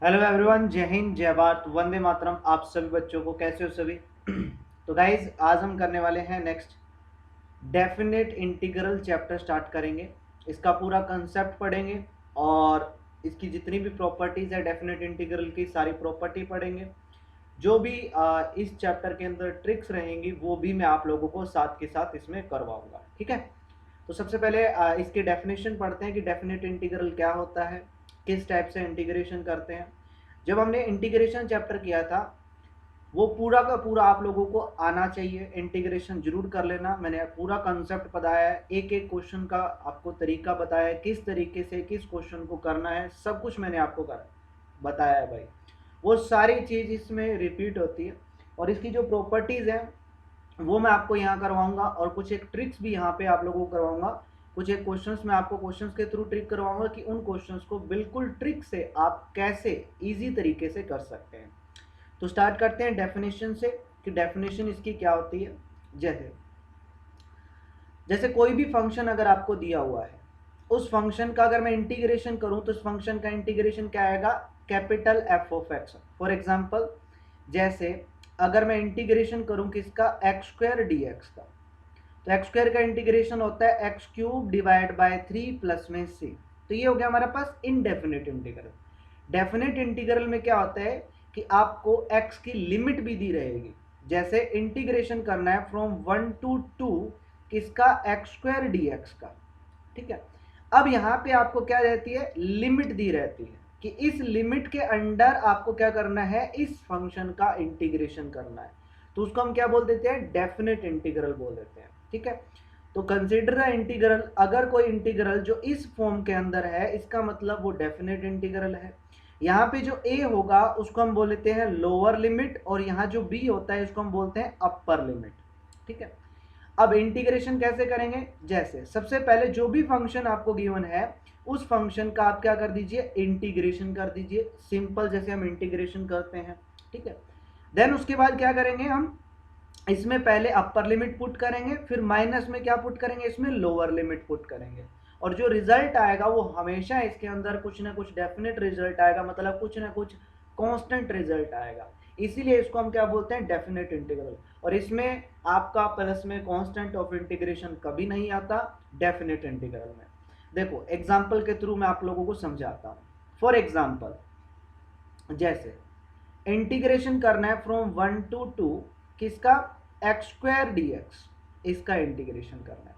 Hello everyone, जय हिंद, जय भारत, वंदे मातरम। आप सभी बच्चों को कैसे हो सभी? तो गाइज, आज हम करने वाले हैं next definite integral chapter start करेंगे। इसका पूरा कंसेप्ट पढ़ेंगे और इसकी जितनी भी प्रॉपर्टीज है डेफिनेट इंटीग्रल की सारी प्रॉपर्टी पढ़ेंगे। जो भी इस चैप्टर के अंदर ट्रिक्स रहेंगी वो भी मैं आप लोगों को साथ के साथ इसमें करवाऊंगा, ठीक है? तो सबसे पहले इसकी डेफिनेशन पढ़ते हैं कि डेफिनेट इंटीग्रल क्या होता है, किस टाइप से इंटीग्रेशन करते हैं। जब हमने इंटीग्रेशन चैप्टर किया था वो पूरा का पूरा आप लोगों को आना चाहिए, इंटीग्रेशन जरूर कर लेना। मैंने पूरा कंसेप्ट बताया है, एक एक क्वेश्चन का आपको तरीका बताया है, किस तरीके से किस क्वेश्चन को करना है, सब कुछ मैंने आपको बताया है भाई। वो सारी चीज़ इसमें रिपीट होती है और इसकी जो प्रॉपर्टीज़ हैं वो मैं आपको यहाँ करवाऊंगा और कुछ एक ट्रिक्स भी यहाँ पे आप लोगों को करवाऊंगा। कुछ एक क्वेश्चंस मैं आपको क्वेश्चंस के थ्रू ट्रिक करवाऊंगा कि उन क्वेश्चंस को बिल्कुल ट्रिक से आप कैसे इजी तरीके से कर सकते हैं। तो स्टार्ट करते हैं डेफिनेशन से कि डेफिनेशन इसकी क्या होती है। जैसे जैसे कोई भी फंक्शन अगर आपको दिया हुआ है, उस फंक्शन का अगर मैं इंटीग्रेशन करूं तो उस फंक्शन का इंटीग्रेशन क्या आएगा? Capital F of x. For example, जैसे अगर मैं इंटीग्रेशन करूं किसका? एक्स स्क्वायर डी एक्स का, तो एक्स स्क्वायर का इंटीग्रेशन होता है x cube divide by 3 plus में सी। तो ये हो गया हमारे पास इनडेफिनेट इंटीग्रल। डेफिनेट इंटीग्रल में क्या होता है कि आपको x की लिमिट भी दी रहेगी। जैसे इंटीग्रेशन करना है फ्रॉम 1 to 2 किसका? एक्स स्क्वायर डी एक्स का, ठीक है। अब यहाँ पे आपको क्या रहती है? लिमिट दी रहती है कि इस लिमिट के अंडर आपको क्या करना है? इस फंक्शन का इंटीग्रेशन करना है। तो उसको हम क्या बोल देते हैं? डेफिनेट इंटीग्रल बोल देते हैं, ठीक है। तो कंसिडर द इंटीग्रल, अगर कोई इंटीग्रल जो इस फॉर्म के अंदर है इसका मतलब वो डेफिनेट इंटीग्रल है। यहाँ पे जो a होगा उसको हम बोल लेते हैं लोअर लिमिट और यहाँ जो b होता है उसको हम बोलते हैं अपर लिमिट, ठीक है। अब इंटीग्रेशन कैसे करेंगे? जैसे सबसे पहले जो भी फंक्शन आपको गिवन है उस फंक्शन का आप क्या कर दीजिए? इंटीग्रेशन कर दीजिए, सिंपल जैसे हम इंटीग्रेशन करते हैं, ठीक है। देन उसके बाद क्या करेंगे? हम इसमें पहले अपर लिमिट पुट करेंगे, फिर माइनस में क्या पुट करेंगे? इसमें लोअर लिमिट पुट करेंगे और जो रिजल्ट आएगा वो हमेशा इसके अंदर कुछ ना कुछ डेफिनेट रिजल्ट आएगा, मतलब कुछ ना कुछ कांस्टेंट रिजल्ट आएगा। इसीलिए इसको हम क्या बोलते हैं? Definite integral. और इसमें आपका प्लस में कांस्टेंट ऑफ इंटीग्रेशन कभी नहीं आता डेफिनेट इंटीग्रल में। देखो एग्जांपल के थ्रू मैं आप लोगों को समझाता हूँ। फॉर एग्जांपल, जैसे इंटीग्रेशन करना है फ्रॉम 1 to 2 किसका? एक्स स्क्वायर डी एक्स, इसका इंटीग्रेशन करना है।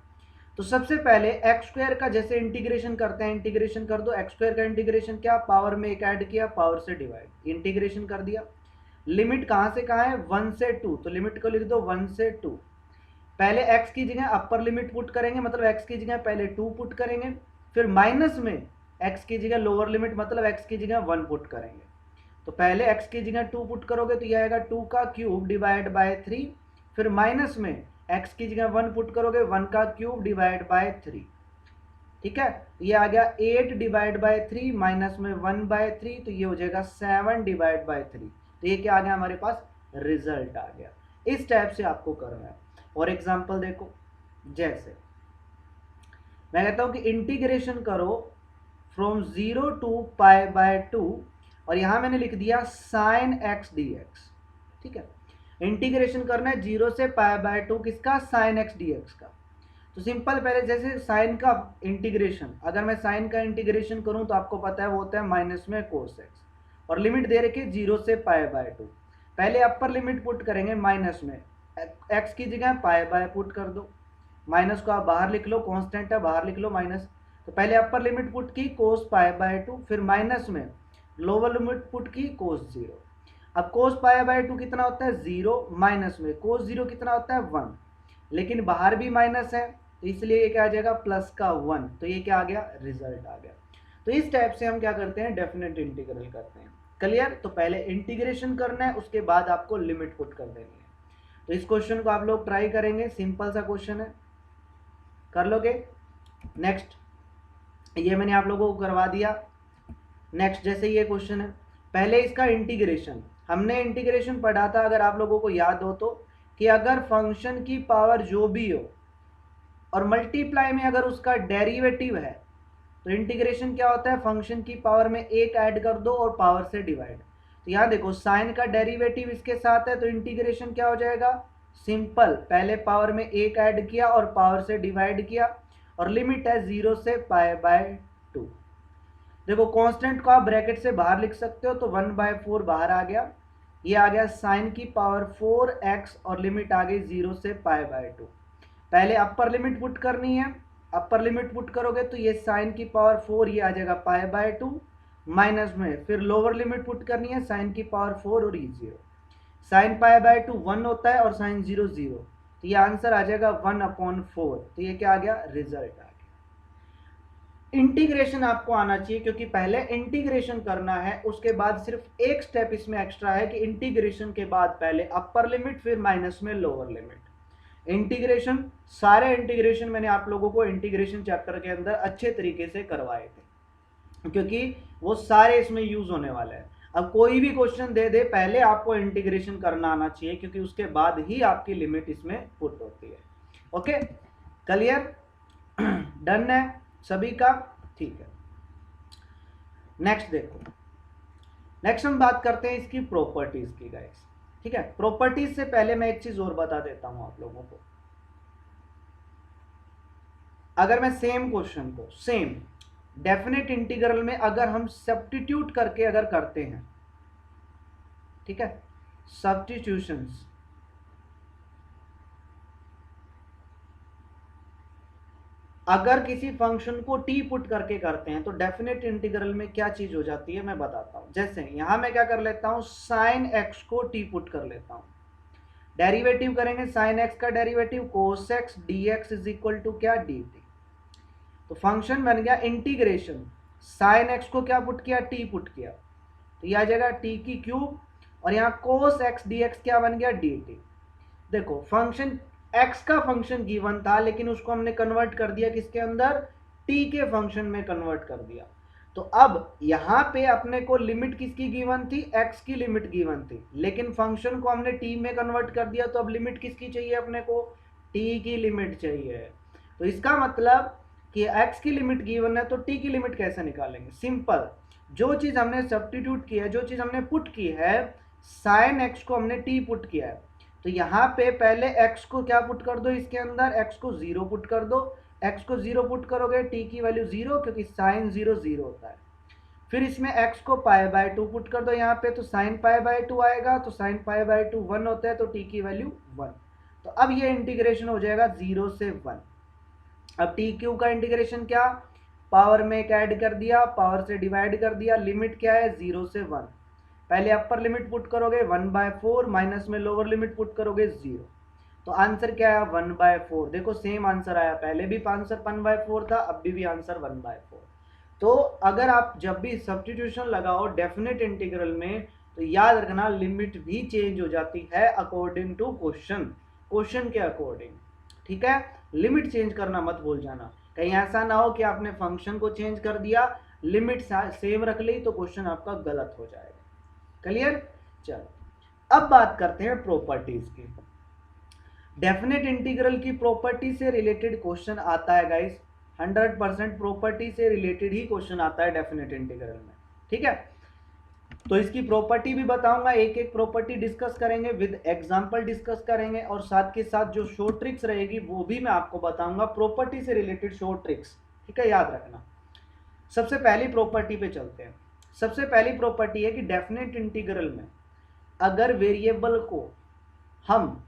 तो सबसे पहले एक्स स्क्वायर का जैसे इंटीग्रेशन करते हैं, इंटीग्रेशन कर दो। एक्स स्क्वायर का इंटीग्रेशन क्या? पावर में एक ऐड किया, पावर से डिवाइड, इंटीग्रेशन कर दिया। लिमिट कहाँ से कहाँ है? 1 से 2, तो लिमिट को लिख दो 1 से 2। पहले x की जगह अपर लिमिट पुट करेंगे, मतलब x की जगह पहले 2 पुट करेंगे, फिर माइनस में x की जगह लोअर लिमिट मतलब x की जगह 1 पुट करेंगे। तो पहले x की जगह 2 पुट करोगे तो यह आएगा 2 का क्यूब डिवाइड बाय 3, फिर माइनस में x की जगह 1 पुट करोगे 1 का क्यूब डिवाइड बाय 3, ठीक है। ये आ गया 8 डिवाइड बाय 3 माइनस में 1 बाय 3, तो ये हो जाएगा 7 डिवाइड बाय 3। तो ये क्या आ गया हमारे पास? रिजल्ट आ गया। इस टाइप से आपको करना है। और एग्जांपल देखो, जैसे मैं कहता हूं कि इंटीग्रेशन करो फ्रॉम 0 टू पाई बाय 2 और यहां मैंने लिख दिया साइन एक्स डी एक्स, ठीक है। इंटीग्रेशन करना है 0 से पाई बाय 2 किसका? साइन एक्स डी एक्स का। तो सिंपल, पहले जैसे साइन का इंटीग्रेशन, अगर मैं साइन का इंटीग्रेशन करूं तो आपको पता है वो होता है माइनस में कोस एक्स और लिमिट दे रखी 0 से पाई बाय 2। पहले अपर लिमिट पुट करेंगे माइनस में, एक्स की जगह पाई बाय पुट कर दो, माइनस को आप बाहर लिख लो, कांस्टेंट है बाहर लिख लो माइनस। तो पहले अपर लिमिट पुट की कोस पाई बाय 2, फिर माइनस में लोअर लिमिट पुट की कोस 0। अब कोस पाई बाय 2 कितना होता है? 0, माइनस में कोस 0 कितना होता है? 1, लेकिन बाहर भी माइनस है तो इसलिए ये क्या आ जाएगा? प्लस का 1, तो ये क्या आ गया? रिजल्ट आ गया। तो इस टाइप से हम क्या करते हैं? डेफिनेट इंटीग्रल करते हैं। क्लियर? तो पहले इंटीग्रेशन करना है, उसके बाद आपको लिमिट पुट कर देनी है। तो इस क्वेश्चन को आप लोग ट्राई करेंगे, सिंपल सा क्वेश्चन है, कर लोगे? नेक्स्ट, ये मैंने आप लोगों को करवा दिया। नेक्स्ट, जैसे ये क्वेश्चन है, पहले इसका इंटीग्रेशन, हमने इंटीग्रेशन पढ़ा था अगर आप लोगों को याद हो तो, कि अगर फंक्शन की पावर जो भी हो और मल्टीप्लाई में अगर उसका डेरिवेटिव है तो इंटीग्रेशन क्या होता है, फंक्शन की पावर में एक ऐड कर दो और पावर से डिवाइड। तो यहाँ देखो साइन का डेरिवेटिव इसके साथ है, तो इंटीग्रेशन क्या हो जाएगा, सिंपल, पहले पावर में एक ऐड किया और पावर से डिवाइड किया, और लिमिट है 0 से π/2। देखो कांस्टेंट को आप ब्रैकेट से बाहर लिख सकते हो, तो 1/4 बाहर आ गया, ये आ गया साइन की पावर 4x और लिमिट आ गई 0 से π/2। पहले अपर लिमिट पुट करनी है, अपर लिमिट पुट करोगे तो ये साइन की पावर 4 ये आ जाएगा π/2 माइनस में, फिर लोअर लिमिट पुट करनी है साइन की पावर 4 और ये 0, साइन π/2 1 होता है और साइन 0 0, तो ये आंसर आ जाएगा 1/4। तो ये क्या आ गया, रिजल्ट आ गया। इंटीग्रेशन आपको आना चाहिए, क्योंकि पहले इंटीग्रेशन करना है, उसके बाद सिर्फ एक स्टेप इसमें एक्स्ट्रा है कि इंटीग्रेशन के बाद पहले अपर लिमिट फिर माइनस में लोअर लिमिट। इंटीग्रेशन, सारे इंटीग्रेशन मैंने आप लोगों को इंटीग्रेशन चैप्टर के अंदर अच्छे तरीके से करवाए थे, क्योंकि वो सारे इसमें यूज होने वाले हैं। अब कोई भी क्वेश्चन दे दे, पहले आपको इंटीग्रेशन करना आना चाहिए, क्योंकि उसके बाद ही आपकी लिमिट इसमें पुट होती है। ओके, क्लियर, डन है सभी का, ठीक है। नेक्स्ट देखो, नेक्स्ट हम बात करते हैं इसकी प्रॉपर्टीज की गाइस, ठीक है। प्रॉपर्टीज से पहले मैं एक चीज और बता देता हूं आप लोगों को। अगर मैं सेम क्वेश्चन को सेम डेफिनेट इंटीग्रल में अगर हम सब्स्टिट्यूट करके अगर करते हैं, ठीक है, सब्स्टिट्यूशंस, अगर किसी फंक्शन को t पुट करके करते हैं तो डेफिनेट इंटीग्रल में क्या चीज हो जाती है मैं बताता हूं। जैसे यहां मैं क्या कर लेता हूं, साइन x को t पुट कर लेता हूं, डेरिवेटिव करेंगे साइन x का derivative cos x dx is equal to क्या, dt। तो फंक्शन बन गया इंटीग्रेशन, साइन x को क्या पुट किया, t पुट किया, तो यह आ जाएगा t की क्यूब, और यहाँ cos x dx क्या बन गया, dt। देखो फंक्शन x का फंक्शन गिवन था, लेकिन उसको हमने कन्वर्ट कर दिया किसके अंदर, t के फंक्शन में कन्वर्ट कर दिया। तो अब यहाँ पे अपने को लिमिट किसकी गिवन थी, x की लिमिट गिवन थी, लेकिन फंक्शन को हमने t में कन्वर्ट कर दिया, तो अब लिमिट किसकी चाहिए अपने को, t की लिमिट चाहिए। तो इसका मतलब कि x की लिमिट गिवन है, तो t की लिमिट कैसे निकालेंगे, सिंपल, जो चीज हमने सब्स्टिट्यूट की है, जो चीज हमने पुट की है, साइन x को हमने t पुट किया है, तो यहाँ पे पहले x को क्या पुट कर दो, इसके अंदर x को 0 पुट कर दो, x को 0 पुट करोगे t की वैल्यू 0, क्योंकि साइन 0 0 होता है। फिर इसमें x को π/2 पुट कर दो यहाँ पे, तो साइन π/2 आएगा, तो साइन π/2 1 होता है, तो t की वैल्यू 1। तो अब ये इंटीग्रेशन हो जाएगा 0 से 1। अब टी क्यू का इंटीग्रेशन क्या, पावर में एक ऐड कर दिया, पावर से डिवाइड कर दिया, लिमिट क्या है 0 से 1, पहले अपर लिमिट पुट करोगे 1/4 माइनस में लोअर लिमिट पुट करोगे 0, तो आंसर क्या आया 1/4। देखो सेम आंसर आया, पहले भी आंसर 1/4 था, अब भी आंसर 1/4। तो अगर आप जब भी सब्स्टिट्यूशन लगाओ डेफिनेट इंटीग्रल में, तो याद रखना लिमिट भी चेंज हो जाती है अकॉर्डिंग टू क्वेश्चन, क्वेश्चन के अकॉर्डिंग, ठीक है। लिमिट चेंज करना मत भूल जाना, कहीं ऐसा ना हो कि आपने फंक्शन को चेंज कर दिया, लिमिट सेम रख ली, तो क्वेश्चन आपका गलत हो जाएगा। क्लियर, चलो अब बात करते हैं प्रॉपर्टीज की। डेफिनेट इंटीग्रल की प्रॉपर्टी से रिलेटेड क्वेश्चन आता है गाइस, 100% प्रॉपर्टी से रिलेटेड ही क्वेश्चन आता है डेफिनेट इंटीग्रल में, ठीक है। तो इसकी प्रॉपर्टी भी बताऊंगा, एक एक प्रॉपर्टी डिस्कस करेंगे, विद एग्जांपल डिस्कस करेंगे, और साथ के साथ जो शॉर्ट ट्रिक्स रहेगी वो भी मैं आपको बताऊंगा, प्रॉपर्टी से रिलेटेड शॉर्ट ट्रिक्स, ठीक है, याद रखना। सबसे पहली प्रॉपर्टी पे चलते हैं। सबसे पहली प्रॉपर्टी है कि डेफिनेट इंटीग्रल में अगर वेरिएबल को हम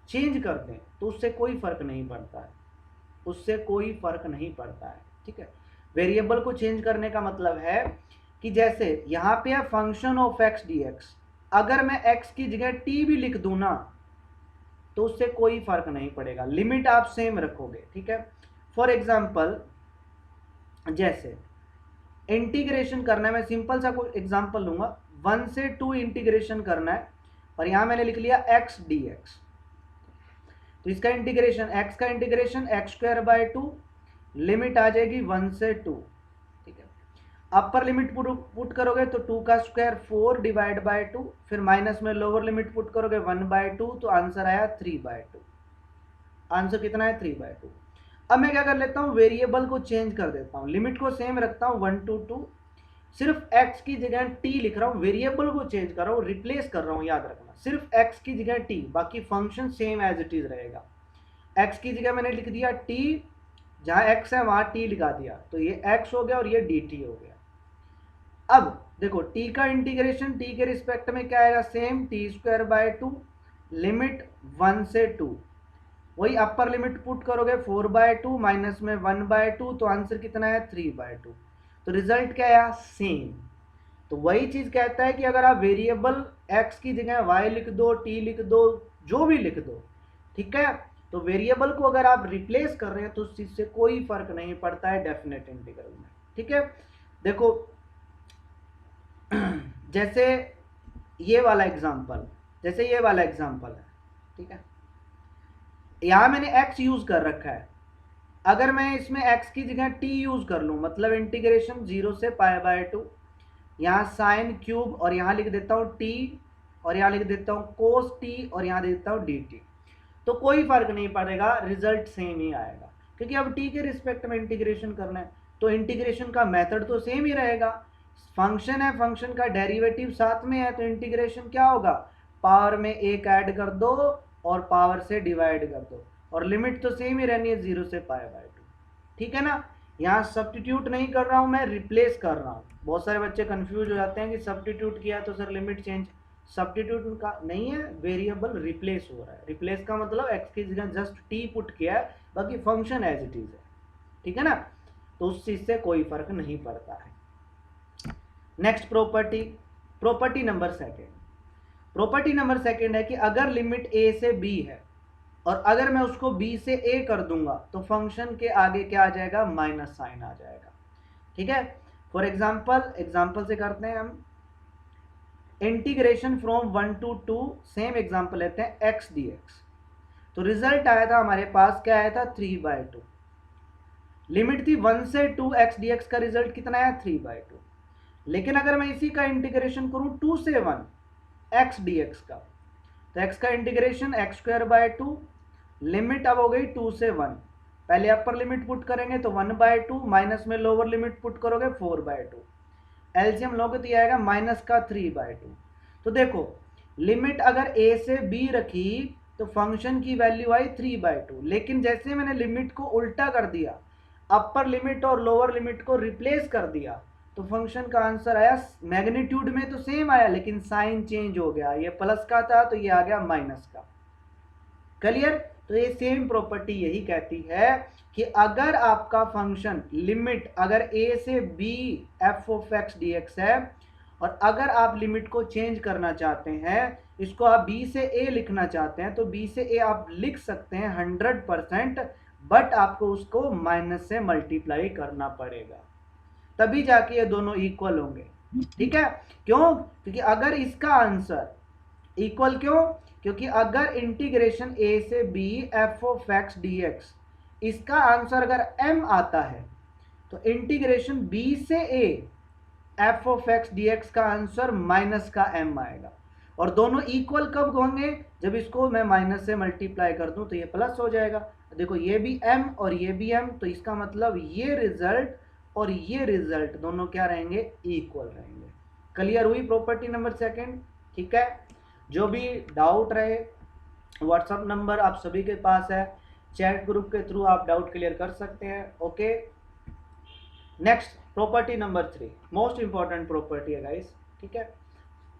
चेंज कर दें तो उससे कोई फर्क नहीं पड़ता है, उससे कोई फर्क नहीं पड़ता है, ठीक है। वेरिएबल को चेंज करने का मतलब है कि जैसे यहाँ पे है फंक्शन ऑफ एक्स dx, अगर मैं x की जगह t भी लिख दूं ना, तो उससे कोई फर्क नहीं पड़ेगा, लिमिट आप सेम रखोगे, ठीक है। फॉर एग्जाम्पल जैसे इंटीग्रेशन करना है, मैं सिंपल सा कोई एग्जांपल लूंगा, 1 से 2 इंटीग्रेशन करना है, और यहां मैंने लिख लिया x dx, तो इसका इंटीग्रेशन x का इंटीग्रेशन x²/2, लिमिट आ जाएगी 1 से 2, ठीक है। अपर लिमिट पुट करोगे तो 2 का स्क्वायर 4 /2, फिर माइनस में लोअर लिमिट पुट करोगे 1/2, तो आंसर आया 3/2। आंसर कितना है 3/2। अब मैं क्या कर लेता हूँ, वेरिएबल को चेंज कर देता हूँ, लिमिट को सेम रखता हूँ 1 to 2, सिर्फ x की जगह t लिख रहा हूँ, वेरिएबल को चेंज कर रहा हूँ, रिप्लेस कर रहा हूँ, याद रखना सिर्फ x की जगह t, बाकी function same as it is रहेगा। x की जगह मैंने लिख दिया t, जहां x है वहां t लिखा दिया, तो ये x हो गया और ये dt हो गया। अब देखो t का इंटीग्रेशन t के रिस्पेक्ट में क्या आएगा, सेम t²/2, लिमिट 1 से 2, वही अपर लिमिट पुट करोगे 4/2 माइनस में 1/2, तो आंसर कितना है 3/2, तो रिजल्ट क्या आया सेम। तो वही चीज कहता है कि अगर आप वेरिएबल x की जगह y लिख दो, t लिख दो, जो भी लिख दो, ठीक है, तो वेरिएबल को अगर आप रिप्लेस कर रहे हैं तो उस चीज से कोई फर्क नहीं पड़ता है डेफिनेट इंटीग्रल में। ठीक है, देखो जैसे ये वाला एग्जांपल, है, ठीक है, यहां मैंने x यूज कर रखा है, अगर मैं इसमें x की जगह t यूज कर लूं, मतलब इंटीग्रेशन 0 से π/2, यहाँ साइन क्यूब और यहाँ लिख देता हूँ t, और यहाँ लिख देता हूँ कोस t, और यहाँ लिख देता हूँ dt, तो कोई फर्क नहीं पड़ेगा, रिजल्ट सेम ही आएगा, क्योंकि अब t के रिस्पेक्ट में इंटीग्रेशन करना है, तो इंटीग्रेशन का मेथड तो सेम ही रहेगा। फंक्शन है, फंक्शन का डेरिवेटिव साथ में है, तो इंटीग्रेशन क्या होगा, पावर में एक ऐड कर दो और पावर से डिवाइड कर दो, और लिमिट तो सेम ही रहनी है 0 से π/2, ठीक है ना। यहाँ सब्स्टिट्यूट नहीं कर रहा हूँ मैं, रिप्लेस कर रहा हूँ। बहुत सारे बच्चे कंफ्यूज हो जाते हैं कि सब्स्टिट्यूट किया तो सर लिमिट चेंज, सब्स्टिट्यूट का नहीं है, वेरिएबल रिप्लेस हो रहा है। रिप्लेस का मतलब x की जगह जस्ट t पुट किया है, बाकी फंक्शन एज इट इज है, ठीक है ना, तो उस चीज से कोई फर्क नहीं पड़ता है। नेक्स्ट प्रॉपर्टी नंबर सेकेंड है कि अगर लिमिट a से b है और अगर मैं उसको b से a कर दूंगा तो फंक्शन के आगे क्या आ जाएगा, माइनस साइन आ जाएगा। ठीक है, फॉर एग्जाम्पल से करते हैं हम, integration from 1 to 2, same example लेते हैं x dx, तो रिजल्ट आया था हमारे पास, क्या आया था 3/2, लिमिट थी 1 से 2, x dx का रिजल्ट कितना है 3/2। लेकिन अगर मैं इसी का इंटीग्रेशन करूं 2 से 1 x dx का, तो x का इंटीग्रेशन x²/2, लिमिट अब हो गई 2 से 1, पहले अपर लिमिट पुट करेंगे तो 1/2, माइनस में लोअर लिमिट पुट करोगे 4/2, एलसीएम लोगे तो ये आएगा माइनस का 3/2। तो देखो लिमिट अगर a से b रखी तो फंक्शन की वैल्यू आई 3/2, लेकिन जैसे मैंने लिमिट को उल्टा कर दिया, अपर लिमिट और लोअर लिमिट को रिप्लेस कर दिया, तो फंक्शन का आंसर आया, मैग्नीट्यूड में तो सेम आया लेकिन साइन चेंज हो गया, ये प्लस का था तो ये आ गया माइनस का। क्लियर, तो ये सेम प्रॉपर्टी यही कहती है कि अगर आपका फंक्शन लिमिट अगर a से b f(x) dx है, और अगर आप लिमिट को चेंज करना चाहते हैं, इसको आप b से a लिखना चाहते हैं, तो b से a आप लिख सकते हैं 100%, बट आपको उसको माइनस से मल्टीप्लाई करना पड़ेगा, तभी जाके ये दोनों इक्वल होंगे। ठीक है, क्यों, क्योंकि अगर इसका आंसर इक्वल, क्यों, क्योंकि अगर इंटीग्रेशन a से b f(x) dx, इसका आंसर अगर m आता है, तो इंटीग्रेशन b से a f(x) dx का आंसर माइनस का m आएगा, और दोनों इक्वल कब होंगे, जब इसको मैं माइनस से मल्टीप्लाई कर दूं तो ये प्लस हो जाएगा। देखो ये भी m और ये भी m, तो इसका मतलब ये रिजल्ट और ये रिजल्ट दोनों क्या रहेंगे, इक्वल रहेंगे। क्लियर हुई प्रॉपर्टी नंबर सेकंड। ठीक है, जो भी डाउट रहे व्हाट्सएप नंबर आप सभी के पास है, चैट ग्रुप के थ्रू आप डाउट क्लियर कर सकते हैं। Okay, next property number 3, most important property है गाइस। ठीक है,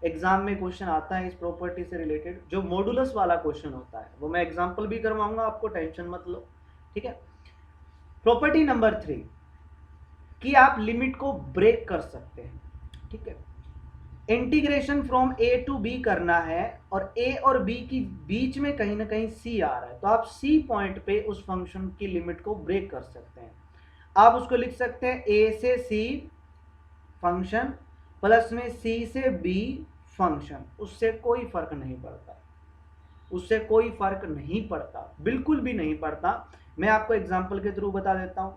एग्जाम में क्वेश्चन आता है इस प्रॉपर्टी से रिलेटेड, जो मॉडुलस वाला क्वेश्चन होता है, वो मैं एग्जांपल भी करवाऊंगा, आपको टेंशन मत लो। ठीक है, प्रॉपर्टी नंबर 3 कि आप लिमिट को ब्रेक कर सकते हैं। ठीक है, integration from a to b करना है और a और b की बीच में कहीं ना कहीं c आ रहा है, तो आप c पॉइंट पे उस फंक्शन की लिमिट को ब्रेक कर सकते हैं। आप उसको लिख सकते हैं a से c फंक्शन प्लस में c से b फंक्शन, उससे कोई फर्क नहीं पड़ता, उससे कोई फर्क नहीं पड़ता, बिल्कुल भी नहीं पड़ता। मैं आपको एग्जाम्पल के थ्रू बता देता हूं,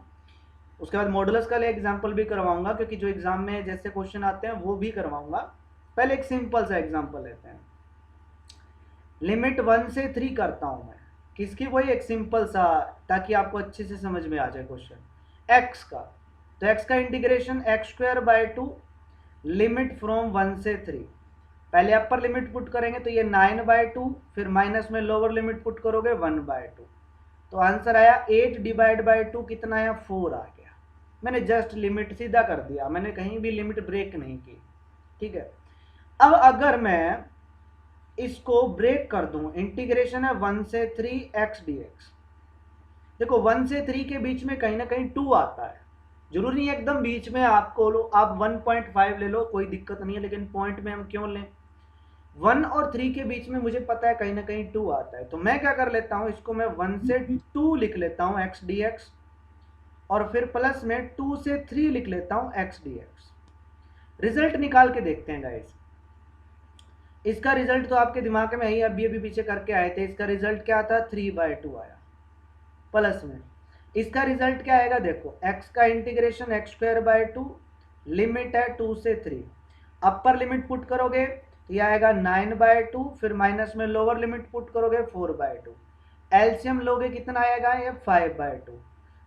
उसके बाद मॉडुलस का एग्जाम्पल भी करवाऊंगा, क्योंकि जो एग्जाम में जैसे क्वेश्चन आते हैं वो भी करवाऊंगा। पहले एक सिंपल सा एग्जाम्पल लेते हैं, लिमिट 1 से 3 करता हूं मैं, किसकी, वही एक सिंपल सा, ताकि आपको अच्छे से समझ में आ जाए क्वेश्चन, एक्स का। तो एक्स का integration x square by 2 limit from 1 से 3, पहले अपर लिमिट पुट करेंगे तो ये 9/2, फिर माइनस में लोअर लिमिट पुट करोगे 1/2, तो आंसर आया 8 डिवाइड बाय 2 कितना आया, 4 आ गया। मैंने जस्ट लिमिट सीधा कर दिया, मैंने कहीं भी लिमिट ब्रेक नहीं की, ठीक है। अब अगर मैं इसको ब्रेक कर दूं, इंटीग्रेशन है 1 से 3 x dx। देखो 1 से 3 के बीच में कहीं ना कहीं 2 आता है, जरूरी नहीं एकदम बीच में आपको लो, आप 1.5 ले लो, कोई दिक्कत नहीं है, लेकिन पॉइंट में हम क्यों लें, 1 और 3 के बीच में मुझे पता है कहीं ना कहीं 2 आता है, तो मैं क्या कर लेता हूं, इसको मैं 1 से 2 लिख लेता हूं x dx, और फिर प्लस में 2 से 3 लिख लेता हूं x dx। रिजल्ट निकाल के देखते हैं गाइस। इसका रिजल्ट तो आपके दिमाग में ही अभी पीछे करके आए थे, इसका रिजल्ट क्या था, 3/2 आया। प्लस में इसका रिजल्ट क्या आएगा, देखो x का integration x square by 2, limit है 2 से 3, अपर लिमिट पुट करोगे तो यह आएगा 9/2, फिर माइनस में लोअर लिमिट पुट करोगे 4/2, एलसीएम लोगे कितना आएगा, ये 5/2,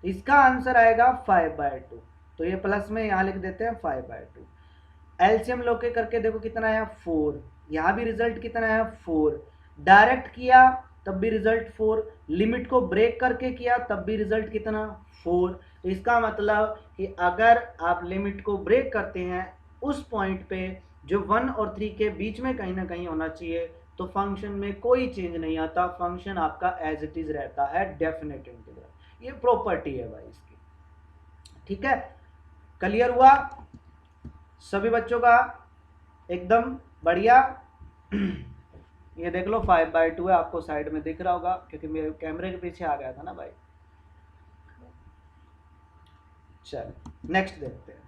इसका आंसर आएगा 5/2, तो ये प्लस में यहाँ लिख देते हैं 5/2। एलसीएम लोके करके देखो कितना आया, 4, यहाँ भी रिजल्ट कितना आया, 4, डायरेक्ट किया तब भी रिजल्ट 4, लिमिट को ब्रेक करके किया तब भी रिजल्ट कितना, 4। तो इसका मतलब कि अगर आप लिमिट को ब्रेक करते हैं उस पॉइंट पे जो 1 और 3 के बीच में कहीं ना कहीं होना चाहिए, तो फंक्शन में कोई चेंज नहीं आता, फंक्शन आपका एज इट इज रहता है डेफिनेट इंटीग्रल। ये प्रॉपर्टी है भाई इसकी, ठीक है। क्लियर हुआ सभी बच्चों का, एकदम बढ़िया। ये देख लो 5/2 है, आपको साइड में दिख रहा होगा क्योंकि मेरे कैमरे के पीछे आ गया था ना भाई। चलो नेक्स्ट देखते हैं।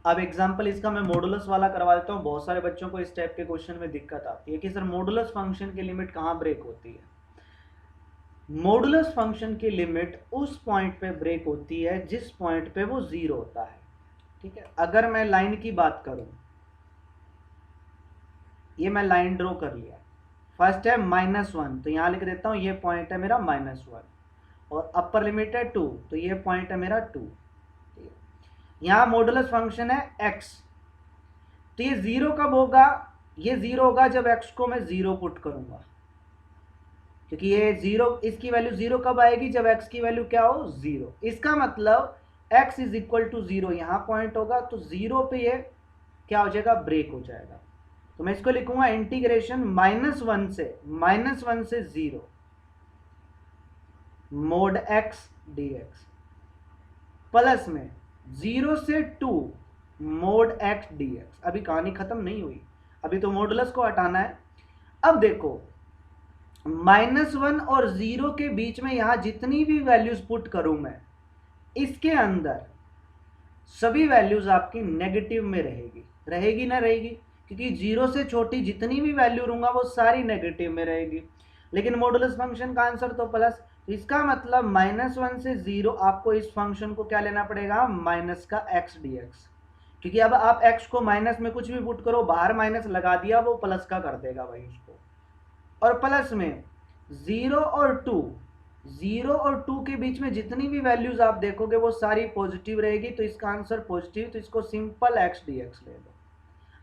अब एग्जांपल इसका मैं मॉडुलस वाला करवा देता हूँ। बहुत सारे बच्चों को इस टाइप के क्वेश्चन में दिक्कत आती है कि सर मॉडुलस फंक्शन की लिमिट कहाँ ब्रेक होती है। मॉडुलस फंक्शन की लिमिट उस पॉइंट पे ब्रेक होती है जिस पॉइंट पे वो 0 होता है, ठीक है। अगर मैं लाइन की बात करूं, ये मैं लाइन ड्रॉ कर लिया, फर्स्ट है -1, तो यहां लिख देता हूं ये पॉइंट है मेरा -1, और अपर लिमिट है 2, तो ये पॉइंट है मेरा 2। यहां मॉडुलस फंक्शन है x, तो ये 0 कब होगा, ये 0 होगा जब x को मैं 0 पुट करूंगा, क्योंकि ये 0, इसकी वैल्यू 0 कब आएगी, जब x की वैल्यू क्या हो, 0। इसका मतलब x इज इक्वल टू 0 यहां पॉइंट होगा, तो 0 पे ये क्या हो जाएगा, ब्रेक हो जाएगा। तो मैं इसको लिखूंगा इंटीग्रेशन -1 से 0 मोड x dx, प्लस में 0 से 2 मोड x dx। अभी कहानी खत्म नहीं हुई, अभी तो मॉडुलस को हटाना है। अब देखो -1 और 0 के बीच में यहां जितनी भी वैल्यूज पुट करूं मैं, इसके अंदर सभी वैल्यूज आपकी नेगेटिव में रहेगी ना रहेगी, क्योंकि 0 से छोटी जितनी भी वैल्यू लूंगा वो सारी नेगेटिव में रहेगी। लेकिन मॉडुलस फंक्शन का आंसर तो प्लस, इसका मतलब -1 से 0 आपको इस फंक्शन को क्या लेना पड़ेगा, माइनस का x dx, क्योंकि अब आप x को माइनस में कुछ भी पुट करो, बाहर माइनस लगा दिया वो प्लस का कर देगा भाई उसको। और प्लस में 0 और 2 के बीच में जितनी भी वैल्यूज आप देखोगे वो सारी पॉजिटिव रहेगी, तो इसका आंसर पॉजिटिव, तो इसको सिंपल x dx ले लो।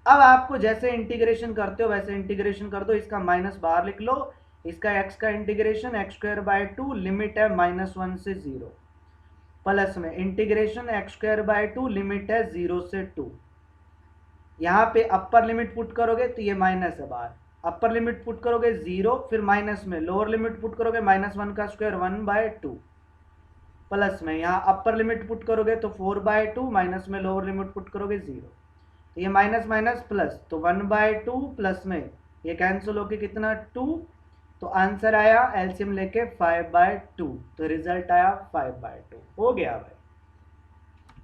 अब आपको जैसे इंटीग्रेशन करते हो वैसे इंटीग्रेशन कर दो, इसका माइनस बाहर लिख लो, इसका x का integration x square by 2, limit है -1 से 0, प्लस में integration x square by 2, limit है 0 से 2। यहाँ पे अपर लिमिट पुट करोगे तो ये माइनस है बाहर, अपर लिमिट पुट करोगे 0, फिर माइनस में लोअर लिमिट पुट करोगे -1 का स्क्वायर 1/2, प्लस में यहाँ अपर लिमिट पुट करोगे तो 4/2, माइनस में लोअर लिमिट पुट करोगे 0, तो ये माइनस माइनस प्लस, तो 1/2 प्लस में ये कैंसिल होके कितना 2, तो आंसर आया एलसीएम लेके 5/2, तो रिजल्ट आया 5/2 हो गया भाई,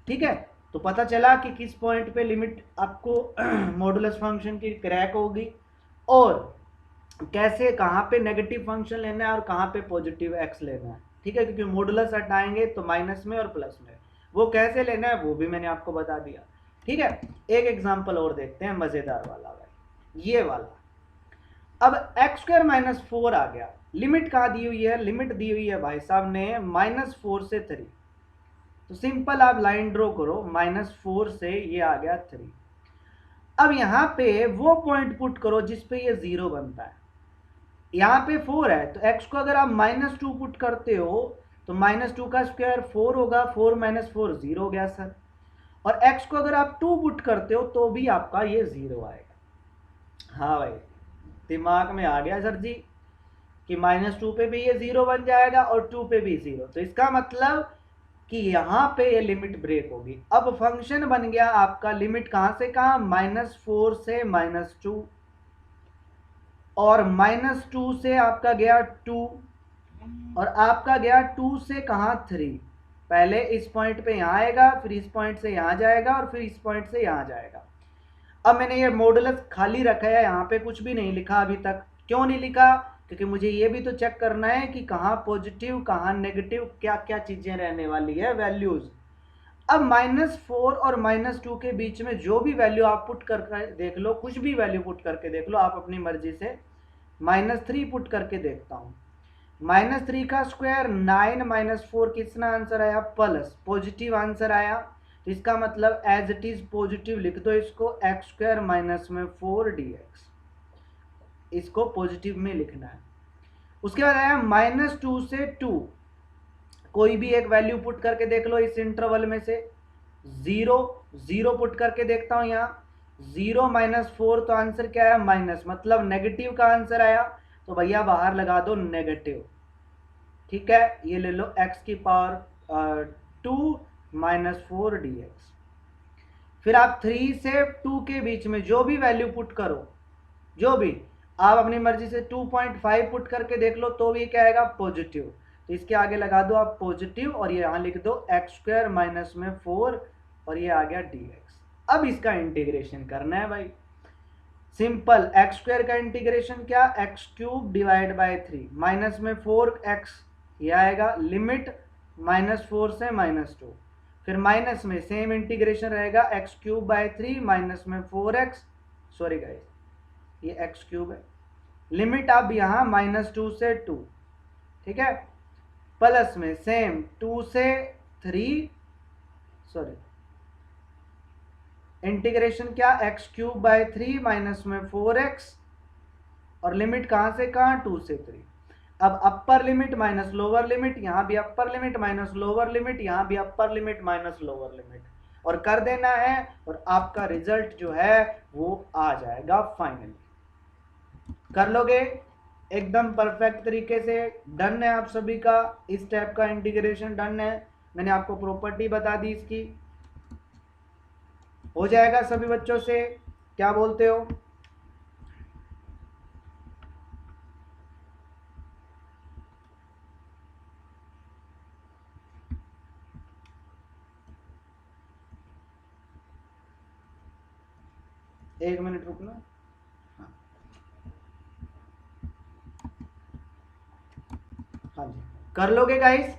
ठीक है। तो पता चला कि किस पॉइंट पे लिमिट आपको मॉडुलस फंक्शन की क्रैक होगी, और कैसे कहाँ पे नेगेटिव फंक्शन लेना है और कहाँ पे पॉजिटिव एक्स लेना है, ठीक है। क्योंकि मॉडुलस हटाएंगे तो माइनस में और प्लस में, वो कैसे लेना है वो भी मैंने आपको बता दिया, ठीक है। एक एग्जांपल और देखते हैं मजेदार वाला भाई, ये वाला। अब x² - 4 आ गया, लिमिट कहाँ दी हुई है, लिमिट दी हुई है भाई साहब ने -4 से 3। तो सिंपल आप लाइन ड्रॉ करो, -4 से ये आ गया 3। अब यहाँ पे वो पॉइंट पुट करो जिस पे ये 0 बनता है। यहाँ पे 4 है तो x को अगर आप -2 पुट करते हो तो -2 का स्क्वायर 4 होगा, 4 - 4 0 हो गया सर। और x को अगर आप 2 पुट करते हो तो भी आपका ये 0 आएगा। हाँ भाई, दिमाग में आ गया सर जी कि -2 पे भी ये 0 बन जाएगा और 2 पे भी 0। तो इसका मतलब कि यहाँ पे ये लिमिट ब्रेक होगी। अब फंक्शन बन गया आपका, लिमिट कहाँ से कहाँ, -4 से -2, और -2 से आपका गया 2, और आपका गया 2 से कहाँ 3। पहले इस पॉइंट पे यहाँ आएगा, फिर इस पॉइंट से यहाँ जाएगा, और फिर इस पॉइंट से यहाँ जाएगा। अब मैंने ये मॉडुलस खाली रखा है, यहाँ पे कुछ भी नहीं लिखा अभी तक। क्यों नहीं लिखा, क्योंकि मुझे ये भी तो चेक करना है कि कहाँ पॉजिटिव कहाँ नेगेटिव, क्या क्या चीजें रहने वाली है, वैल्यूज। अब -4 और -2 के बीच में जो भी वैल्यू आप पुट करके देख लो, कुछ भी वैल्यू पुट करके देख लो आप अपनी मर्जी से। -3 पुट करके देखता हूँ, -3 का स्क्वायर 9 - 4 कितना आंसर आया, प्लस, पॉजिटिव आंसर आया। तो इसका मतलब एज इट इज पॉजिटिव लिख दो इसको, x² - 4 dx, इसको पॉजिटिव में लिखना है। उसके बाद आया -2 से 2, कोई भी एक वैल्यू पुट करके देख लो इस इंटरवल में से। 0 पुट करके देखता हूं यहाँ, 0 - 4 तो आंसर क्या है, माइनस, मतलब नेगेटिव का आंसर आया। तो भैया बाहर लगा दो नेगेटिव, ठीक है। ये ले लो x⁻² - 4 dx। फिर आप 3 से 2 के बीच में जो भी वैल्यू पुट करो, जो भी आप अपनी मर्जी से 2.5 पुट करके देख लो तो भी क्या आएगा, पॉजिटिव। तो इसके आगे लगा दो आप पॉजिटिव, और ये यहाँ लिख दो x² - 4, और ये आ गया dx। अब इसका इंटीग्रेशन करना है भाई, सिंपल। x² का इंटीग्रेशन क्या, x³ / 3, माइनस में 4x, ये आएगा, लिमिट -4 से -2, फिर माइनस में सेम इंटीग्रेशन रहेगा, x³ / 3 माइनस में 4x, सॉरी गाइस ये x³ है, लिमिट अब यहाँ -2 से 2, ठीक है, प्लस में सेम 2 से 3, सॉरी इंटीग्रेशन क्या, x³ / 3 माइनस में 4x, और लिमिट कहाँ से कहाँ, 2 से 3। अब upper limit minus lower limit, यहाँ भी upper limit minus lower limit, यहाँ भी upper limit minus lower limit, और कर देना है, और आपका रिजल्ट जो है वो आ जाएगा फाइनली। कर लोगे एकदम परफेक्ट तरीके से, डन है आप सभी का, इस टाइप का इंटीग्रेशन डन है। मैंने आपको प्रॉपर्टी बता दी इसकी, हो जाएगा सभी बच्चों से, क्या बोलते हो। एक मिनट रुकना, हाँ जी कर लोगे गाइस।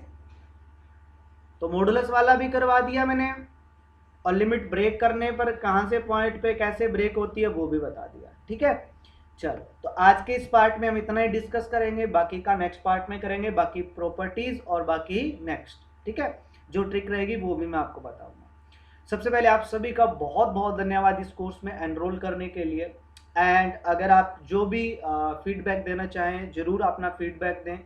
तो मॉडुलस वाला भी करवा दिया मैंने, और लिमिट ब्रेक करने पर कहाँ से पॉइंट पे कैसे ब्रेक होती है वो भी बता दिया, ठीक है। चलो तो आज के इस पार्ट में हम इतना ही डिस्कस करेंगे, बाकी का नेक्स्ट पार्ट में करेंगे, बाकी प्रॉपर्टीज और बाकी नेक्स्ट, ठीक है। जो ट्रिक रहेगी वो भी मैं आपको बताऊंगा। सबसे पहले आप सभी का बहुत बहुत धन्यवाद इस कोर्स में एनरोल करने के लिए। एंड अगर आप जो भी फीडबैक देना चाहें जरूर अपना फीडबैक दें,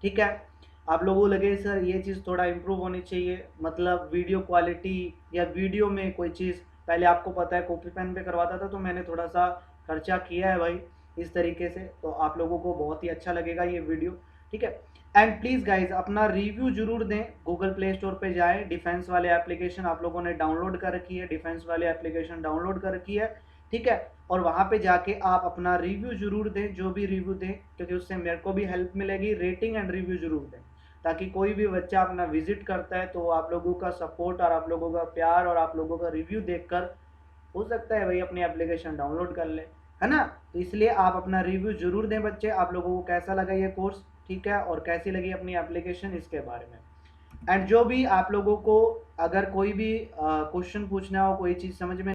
ठीक है। आप लोगों को लगे सर ये चीज़ थोड़ा इम्प्रूव होनी चाहिए, मतलब वीडियो क्वालिटी या वीडियो में कोई चीज़, पहले आपको पता है कॉपी पेन पे करवाता था, तो मैंने थोड़ा सा खर्चा किया है भाई इस तरीके से, तो आप लोगों को बहुत ही अच्छा लगेगा ये वीडियो, ठीक है। एंड प्लीज़ गाइज अपना रिव्यू जरूर दें, गूगल प्ले स्टोर पे जाएं, डिफेंस वाले एप्लीकेशन आप लोगों ने डाउनलोड कर रखी है, डिफेंस वाले एप्लीकेशन डाउनलोड कर रखी है, ठीक है। और वहाँ पे जाके आप अपना रिव्यू जरूर दें, जो भी रिव्यू दें, क्योंकि उससे मेरे को भी हेल्प मिलेगी। रेटिंग एंड रिव्यू जरूर दें, ताकि कोई भी बच्चा अपना विजिट करता है तो आप लोगों का सपोर्ट और आप लोगों का प्यार और आप लोगों का रिव्यू देखकर हो सकता है भाई अपनी एप्लीकेशन डाउनलोड कर ले, है ना। तो इसलिए आप अपना रिव्यू जरूर दें बच्चे, आप लोगों को कैसा लगा ये कोर्स, ठीक है, और कैसी लगी अपनी एप्लीकेशन इसके बारे में। एंड जो भी आप लोगों को अगर कोई भी क्वेश्चन पूछना हो, कोई चीज़ समझ में